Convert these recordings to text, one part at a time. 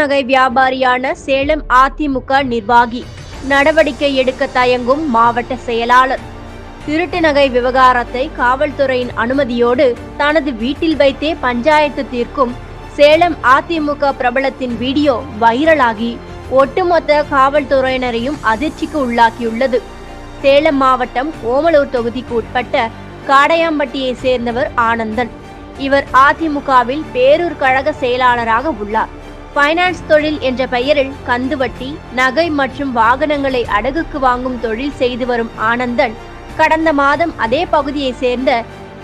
நகை வியாபாரியான சேலம் அதிமுக நிர்வாகி நடவடிக்கை எடுக்க தயங்கும் மாவட்ட செயலாளர். திருட்டு நகை விவகாரத்தை காவல்துறையின் அனுமதியோடு தனது வீட்டில் வைத்தே பஞ்சாயத்து தீர்க்கும் சேலம் அதிமுக பிரபலத்தின் வீடியோ வைரலாகி ஒட்டுமொத்த காவல்துறையினரையும் அதிர்ச்சிக்கு உள்ளாக்கியுள்ளது. சேலம் மாவட்டம் ஓமலூர் தொகுதிக்கு உட்பட்ட காடையாம்பட்டியை சேர்ந்தவர் ஆனந்தன். இவர் அதிமுகவில் பேரூர் கழக செயலாளராக உள்ளார். பைனான்ஸ் தொழில் என்ற பெயரில் கந்துவட்டி, நகை மற்றும் வாகனங்களை அடகுக்கு வாங்கும் தொழில் செய்து வரும் ஆனந்தன் கடந்த மாதம் அதே பகுதியை சேர்ந்த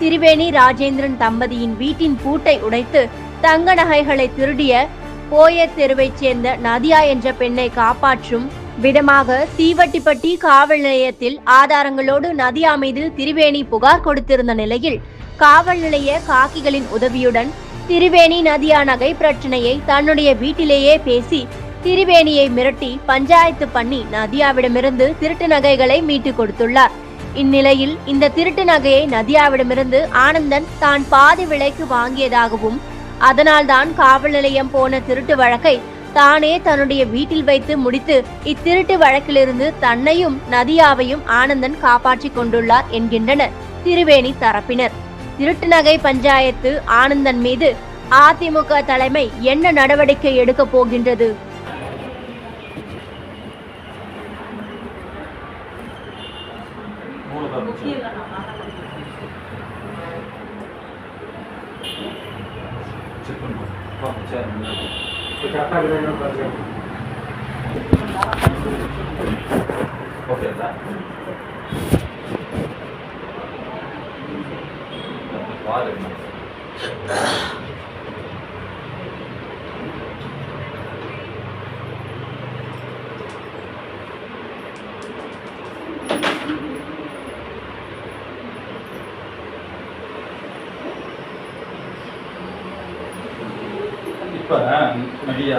திரிவேணி ராஜேந்திரன் தம்பதியின் வீட்டின் பூட்டை உடைத்து தங்க நகைகளை திருடிய போயர் தெருவைச் சேர்ந்த நதியா என்ற பெண்ணை காப்பாற்றும் விதமாக தீவட்டிப்பட்டி காவல் நிலையத்தில் ஆதாரங்களோடு நதியா மீது திரிவேணி புகார் கொடுத்திருந்த நிலையில் காவல் நிலைய காக்கிகளின் உதவியுடன் திரிவேணி நதியா நகை பிரச்சனையை தன்னுடைய வீட்டிலேயே பேசி திரிவேணியை மிரட்டி பஞ்சாயத்து பண்ணி நதியாவிடமிருந்து திருட்டு நகைகளை மீட்டு கொடுத்துள்ளார். இந்நிலையில் இந்த திருட்டு நகையை நதியாவிடமிருந்து ஆனந்தன் தான் பாதி விலைக்கு வாங்கியதாகவும் அதனால்தான் காவல் நிலையம் போன திருட்டு வழக்கை தானே தன்னுடைய வீட்டில் வைத்து முடித்து இத்திருட்டு வழக்கிலிருந்து தன்னையும் நதியாவையும் ஆனந்தன் காப்பாற்றிக் கொண்டுள்ளார் என்கின்றனர் திரிவேணி தரப்பினர். திருட்டு நகை பஞ்சாயத்து ஆனந்தன் மீது அதிமுக தலைமை என்ன நடவடிக்கை எடுக்க போகின்றது? இப்ப நதியா